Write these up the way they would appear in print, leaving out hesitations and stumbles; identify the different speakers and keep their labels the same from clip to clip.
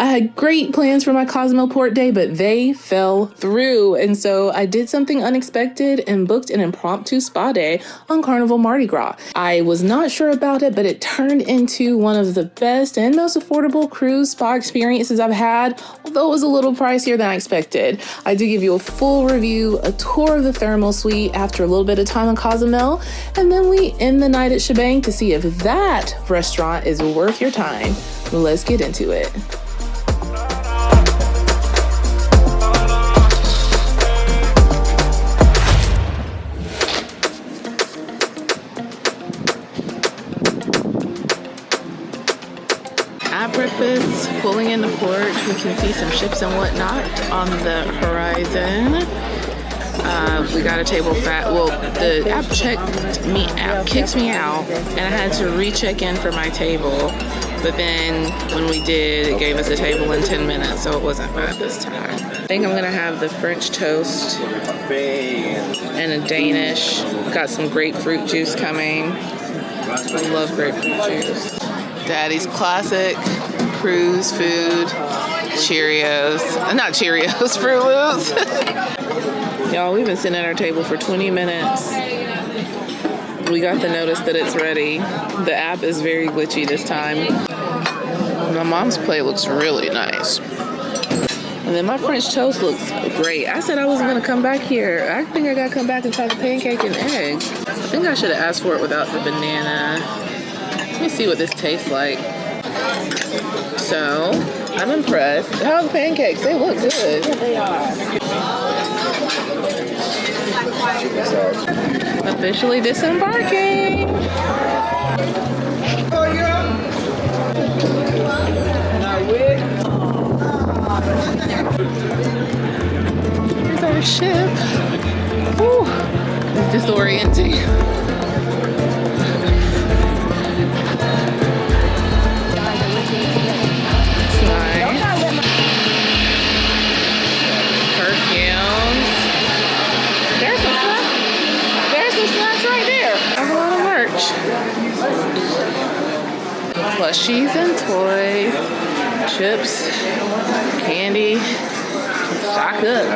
Speaker 1: I had great plans for my Cozumel port day, but they fell through. And so I did something unexpected and booked an impromptu spa day on Carnival Mardi Gras. I was not sure about it, but it turned into one of the best and most affordable cruise spa experiences I've had, although it was a little pricier than I expected. I do give you a full review, a tour of the thermal suite after a little bit of time on Cozumel, and then we end the night at Chibang to see if that restaurant is worth your time. Let's get into it. At breakfast, pulling in the port, we can see some ships and whatnot on the horizon. We got a table the app kicked me out, and I had to recheck in for my table. But then when we did, it gave us a table in 10 minutes, so it wasn't bad this time. I think I'm gonna have the French toast and a Danish. Got some grapefruit juice coming. I love grapefruit juice. Daddy's classic cruise food, Cheerios. Not Cheerios, Fruit Loops. Y'all, we've been sitting at our table for 20 minutes. We got the notice that it's ready. The app is very glitchy this time. My mom's plate looks really nice. And then my French toast looks great. I said I wasn't gonna come back here. I think I gotta come back and try the pancake and eggs. I think I should have asked for it without the banana. Let me see what this tastes like. So, I'm impressed. How are the pancakes? They look good. Yeah, they are. Officially disembarking. Here's our ship. Whew. It's disorienting. Plushies and toys, chips, candy, stock up.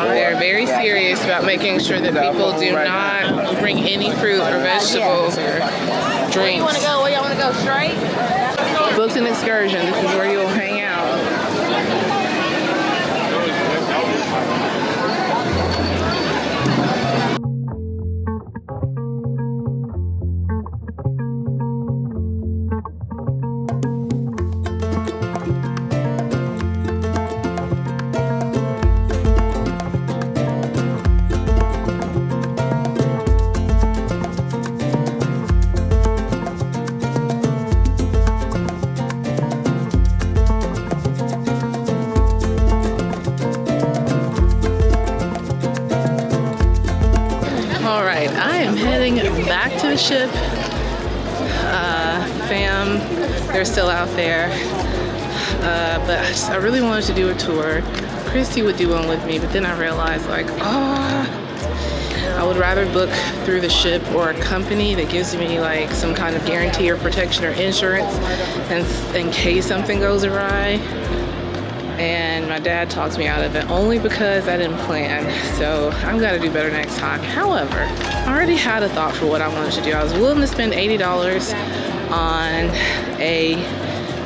Speaker 1: They are very serious about making sure that people do not bring any fruit or vegetables or drinks.
Speaker 2: Where y'all want to go straight?
Speaker 1: Booked an excursion. This is where you'll hang out. Back to the ship. Fam, they're still out there. But I really wanted to do a tour. Christy would do one with me, but then I realized I would rather book through the ship or a company that gives me like some kind of guarantee or protection or insurance in case something goes awry. And my dad talked me out of it only because I didn't plan. So I've got to do better next time. However, I already had a thought for what I wanted to do. I was willing to spend $80 on a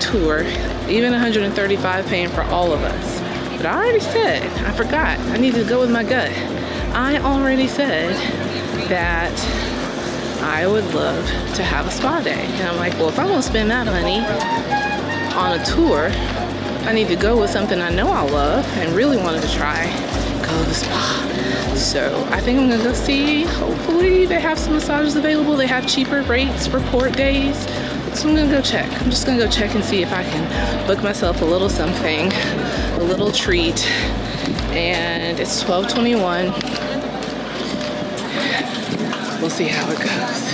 Speaker 1: tour, even $135 paying for all of us. But I already said, I forgot, I needed to go with my gut. I already said that I would love to have a spa day. And I'm like, well, if I'm gonna spend that money on a tour, I need to go with something I know I'll love and really wanted to try, go to the spa. So I think I'm gonna go see, hopefully they have some massages available. They have cheaper rates for port days. So I'm gonna go check. I'm just gonna go check and see if I can book myself a little something, a little treat. And it's 12:21. We'll see how it goes.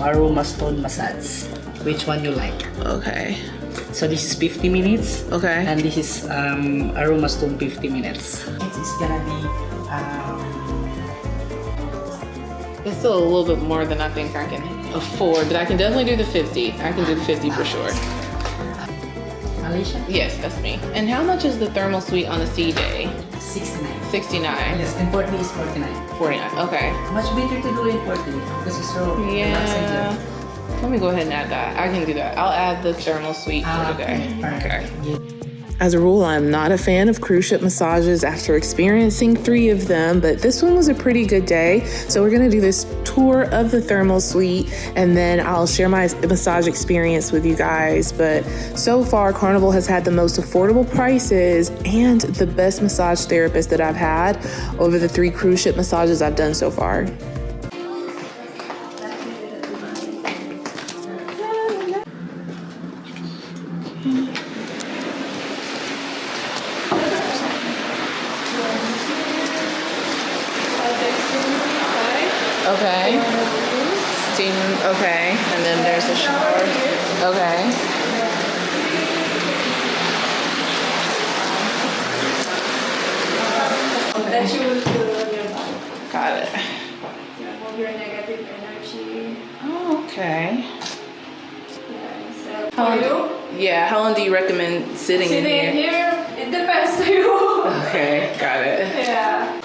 Speaker 3: Aroma stone massage. Which one you like?
Speaker 1: Okay.
Speaker 3: So this is 50 minutes.
Speaker 1: Okay.
Speaker 3: And this is aroma stone 50 minutes. It's gonna be
Speaker 1: It's still a little bit more than I think I can afford, but I can definitely do the 50. I can do the 50 for sure.
Speaker 3: Malaysia?
Speaker 1: Yes, that's me. And how much is the thermal suite on a sea day?
Speaker 3: 69.
Speaker 1: 69.
Speaker 3: Yes, and Portly is 49.
Speaker 1: 49. Okay.
Speaker 3: Much better to do in Portly because it's so relaxing
Speaker 1: Yeah.
Speaker 3: there.
Speaker 1: Let me go ahead and add that. I can do that. I'll add the thermal suite for today. Okay. As a rule, I'm not a fan of cruise ship massages after experiencing 3 of them, but this one was a pretty good day. So we're gonna do this tour of the thermal suite and then I'll share my massage experience with you guys. But so far, Carnival has had the most affordable prices and the best massage therapist that I've had over the 3 cruise ship massages I've done so far. Okay. Steam, okay. And then there's a shower. Okay.
Speaker 2: That you will feel on your body.
Speaker 1: Got it.
Speaker 2: Remove your negative energy.
Speaker 1: Oh, okay.
Speaker 2: Yeah, so
Speaker 1: How
Speaker 2: for
Speaker 1: long,
Speaker 2: you,
Speaker 1: yeah, how long do you recommend sitting in
Speaker 2: sitting
Speaker 1: here?
Speaker 2: in here, it depends to you.
Speaker 1: Okay, got it.
Speaker 2: Yeah.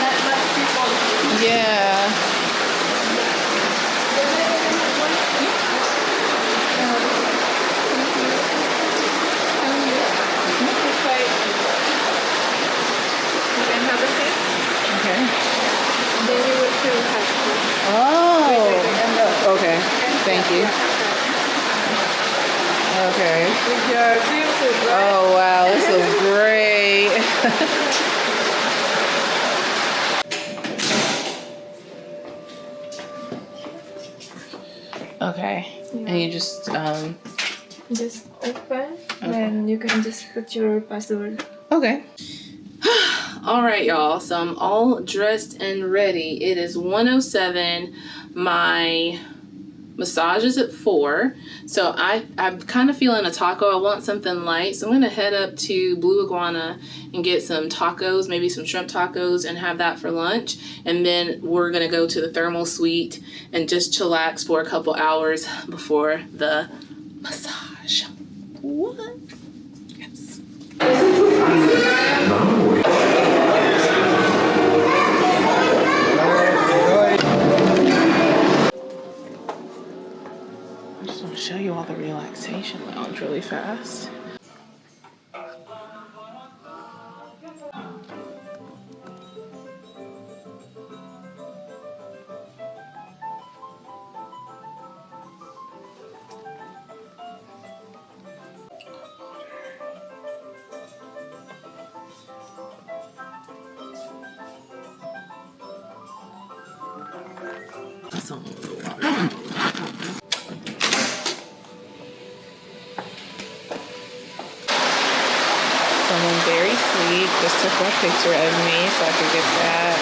Speaker 2: Not much people.
Speaker 1: Yeah.
Speaker 2: You can have a seat.
Speaker 1: Okay.
Speaker 2: Then you will feel happy.
Speaker 1: Oh. Okay. Thank you. Okay.
Speaker 2: With your swimsuit, right?
Speaker 1: Oh wow, this looks great. Okay. And you just
Speaker 2: Just open, then you can just put your password.
Speaker 1: okay. All right, y'all. So I'm all dressed and ready. It is 1:07. My massage is at 4. So I'm kind of feeling a taco. I want something light. So I'm going to head up to Blue Iguana and get some tacos, maybe some shrimp tacos, and have that for lunch. And then we're going to go to the thermal suite and just chillax for a couple hours before the massage. What? Yes. I just want to show you all the relaxation lounge really fast. Someone very sweet just took a picture of me so I could get that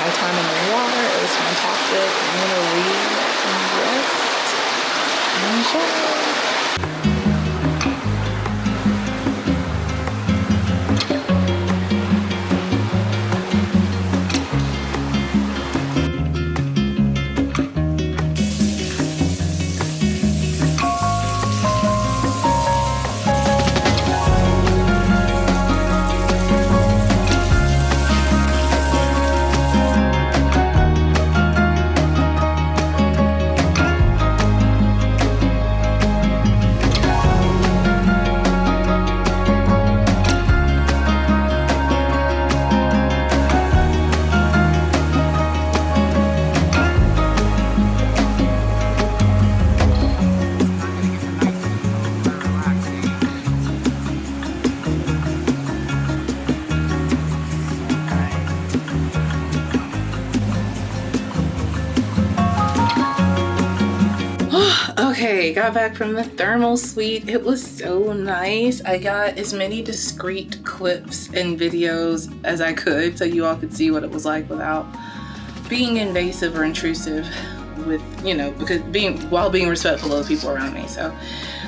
Speaker 1: my time in the water. It was fantastic. I'm gonna leave and rest and shower. Okay, got back from the thermal suite. It was so nice. I got as many discreet clips and videos as I could so you all could see what it was like without being invasive or intrusive with, you know, because while being respectful of the people around me. So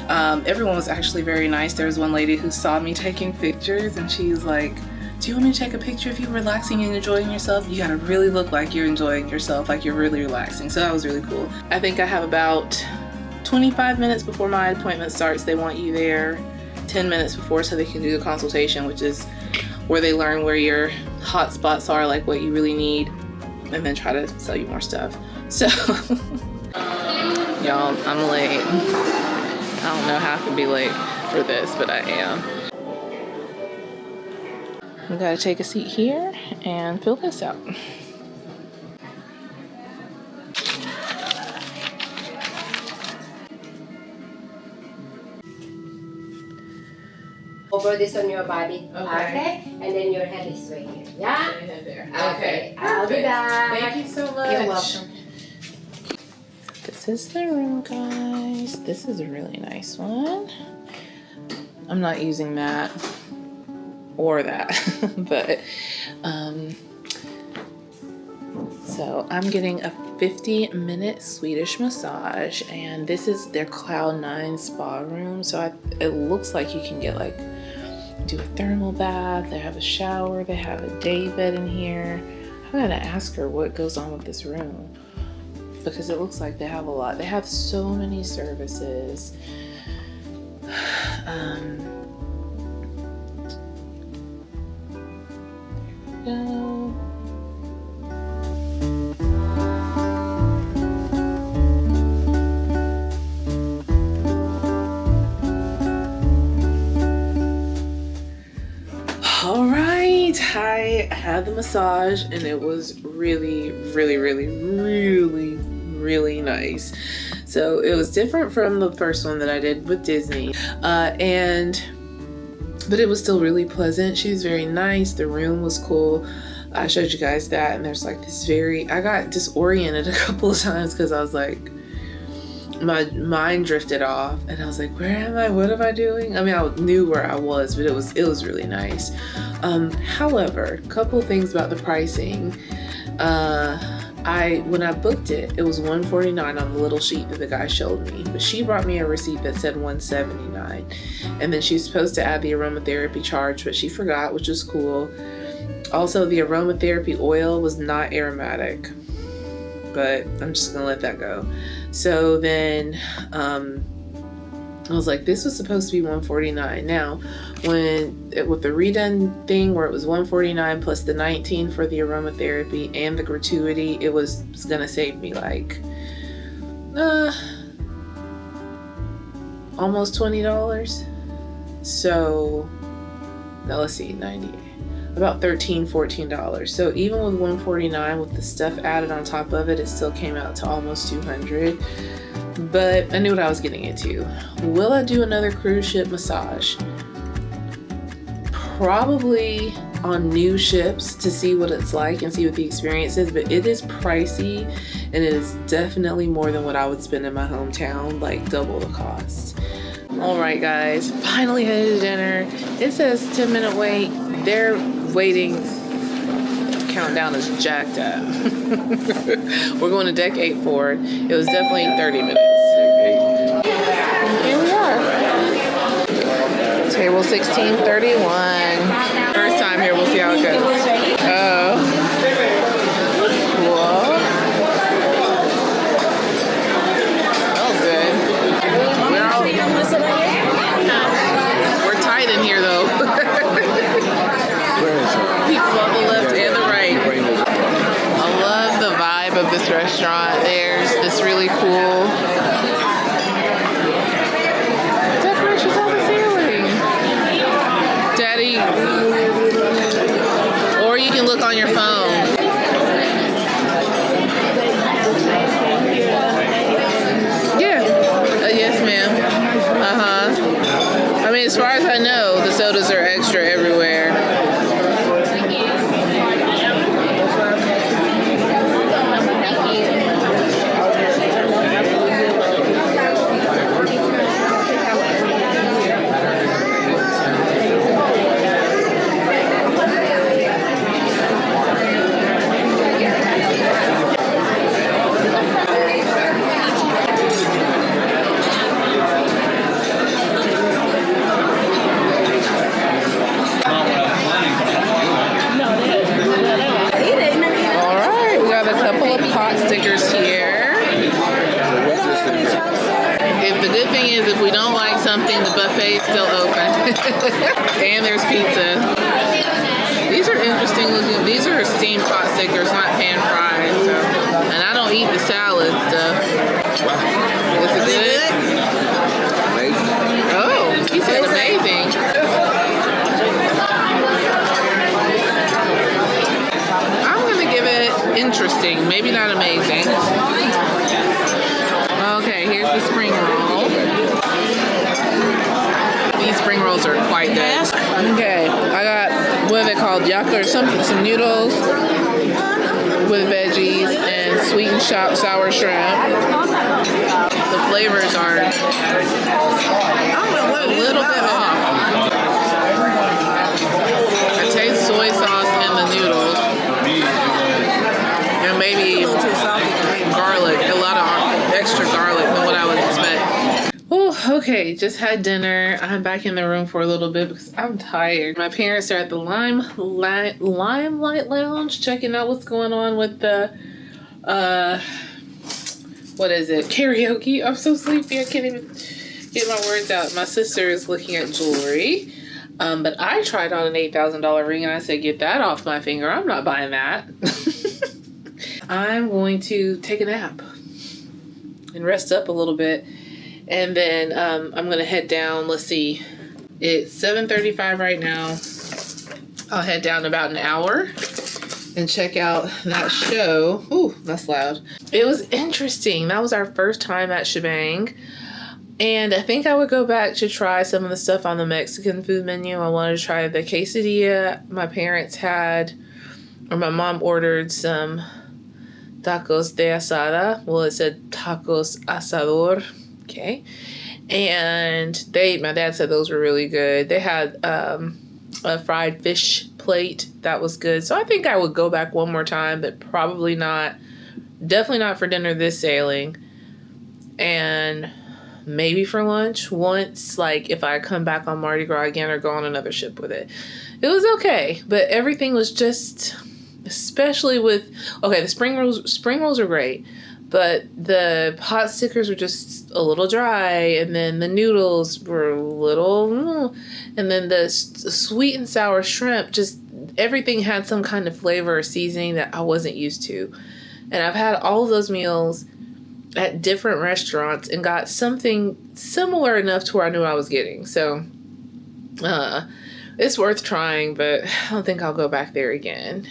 Speaker 1: everyone was actually very nice. There was one lady who saw me taking pictures and she's like, do you want me to take a picture of you relaxing and enjoying yourself? You gotta really look like you're enjoying yourself, like you're really relaxing. So that was really cool. I think I have about 25 minutes before my appointment starts. They want you there 10 minutes before so they can do the consultation, which is where they learn where your hot spots are, like what you really need, and then try to sell you more stuff. So, y'all, I'm late. I don't know how I can be late for this, but I am. We gotta take a seat here and fill this out.
Speaker 4: Over this on your body. Okay. And then your head is right here. Yeah? Okay. I'll be back.
Speaker 1: Thank you so much.
Speaker 4: You're welcome.
Speaker 1: This is the room, guys. This is a really nice one. I'm not using that or that, but so I'm getting a 50-minute Swedish massage, and this is their Cloud9 spa room. So it looks like you can get like do a thermal bath. They have a shower. They have a day bed in here. I'm gonna ask her what goes on with this room, because it looks like they have a lot. They have so many services. Go. All right, I had the massage and it was really, really, really, really, really nice. So it was different from the first one that I did with Disney, but it was still really pleasant. She was very nice. The room was cool. I showed you guys that, and there's like this I got disoriented a couple of times because I was like, my mind drifted off and I was like, where am I? What am I doing? I mean, I knew where I was, but it was really nice. However, a couple of things about the pricing. When I booked it, it was $149 on the little sheet that the guy showed me, but she brought me a receipt that said $179, and then she's supposed to add the aromatherapy charge, but she forgot, which was cool. Also, the aromatherapy oil was not aromatic, but I'm just gonna let that go. So then I was like, this was supposed to be $149. Now, with the redone thing where it was $149 plus the $19 for the aromatherapy and the gratuity, it was gonna save me like almost $20. So now let's see, 90, about $13-14. So even with $149 with the stuff added on top of it, it still came out to almost $200. But I knew what I was getting into. Will I do another cruise ship massage? Probably on new ships to see what it's like and see what the experience is, but it is pricey and it is definitely more than what I would spend in my hometown, like double the cost. All right, guys, finally headed to dinner. It says 10-minute wait. Their waiting countdown is jacked up. We're going to deck 8 forward. It was definitely 30 minutes. Here we are. Table 1631. First time here, we'll see how it goes. Oh. Cool. Oh, good. We're tight in here, though. People on the left and the right. I love the vibe of this restaurant. There's this really cool decorations on the ceiling. Daddy, or you can look on your phone. Yeah. Yes, ma'am. I mean, as far as I know, the sodas are extra everywhere. couple of pot stickers here. If the good thing is, if we don't like something, the buffet is still open. And there's pizza. These are interesting looking. These are steamed pot stickers, not pan fried. So, and I don't eat the salad stuff. Is it good?
Speaker 5: Amazing.
Speaker 1: Oh, he said amazing. I'm gonna give it interesting, maybe not amazing. Okay, here's the spring roll. These spring rolls are quite good. Okay, I got, what are they called? Yucca or something, some noodles with veggies and sweet and sour shrimp. The flavors are a little bit off. I taste soy sauce in the noodles. And maybe garlic, a lot of extra garlic than what I would expect. Oh, okay, just had dinner. I'm back in the room for a little bit because I'm tired. My parents are at the Limelight Lounge checking out what's going on with the, what is it? Karaoke. I'm so sleepy. I can't even get my words out. My sister is looking at jewelry. But I tried on an $8,000 ring and I said, get that off my finger. I'm not buying that. I'm going to take a nap and rest up a little bit. And then I'm going to head down. Let's see. It's 7:35 right now. I'll head down in about an hour and check out that show. Ooh, that's loud. It was interesting. That was our first time at Chibang. And I think I would go back to try some of the stuff on the Mexican food menu. I wanted to try the quesadilla my parents had, or my mom ordered some tacos de asada. Well, it said tacos asador. Okay. And my dad said those were really good. They had a fried fish plate that was good. So I think I would go back one more time, but probably not. Definitely not for dinner this sailing. And maybe for lunch once, like if I come back on Mardi Gras again or go on another ship with it. It was okay, but everything was just, especially with, okay, the spring rolls are great, but the pot stickers were just a little dry, and then the noodles were a little, and then the sweet and sour shrimp, just everything had some kind of flavor or seasoning that I wasn't used to. And I've had all of those meals at different restaurants and got something similar enough to where I knew what I was getting. So it's worth trying, but I don't think I'll go back there again.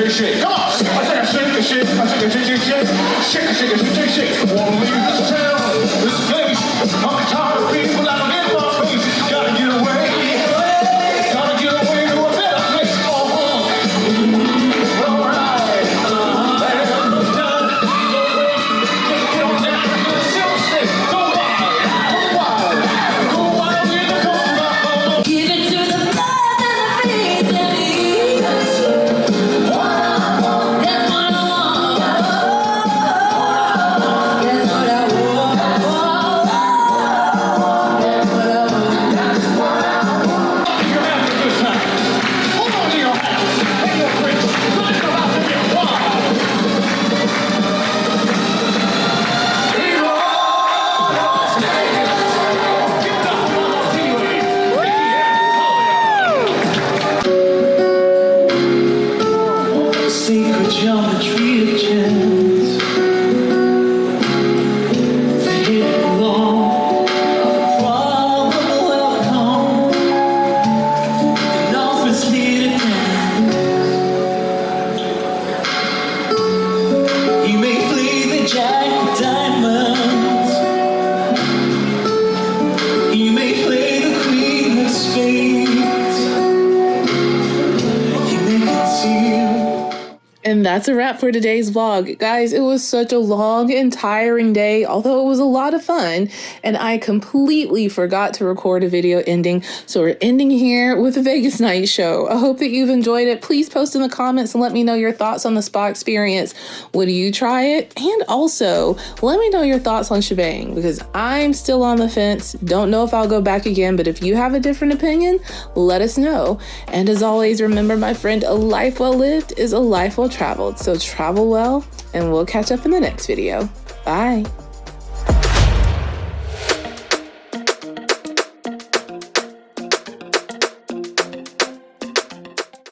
Speaker 6: Shake. Come on! I said shake the shit. I said shake. Shake. Won't leave this town. This place
Speaker 1: And that's a wrap for today's vlog. Guys, it was such a long and tiring day, although it was a lot of fun, and I completely forgot to record a video ending, so we're ending here with a Vegas night show. I hope that you've enjoyed it. Please post in the comments and let me know your thoughts on the spa experience. Would you try it? And also, let me know your thoughts on Chibang, because I'm still on the fence. Don't know if I'll go back again, but if you have a different opinion, let us know. And as always, remember, my friend, a life well lived is a life well traveled. So travel well, and we'll catch up in the next video. Bye.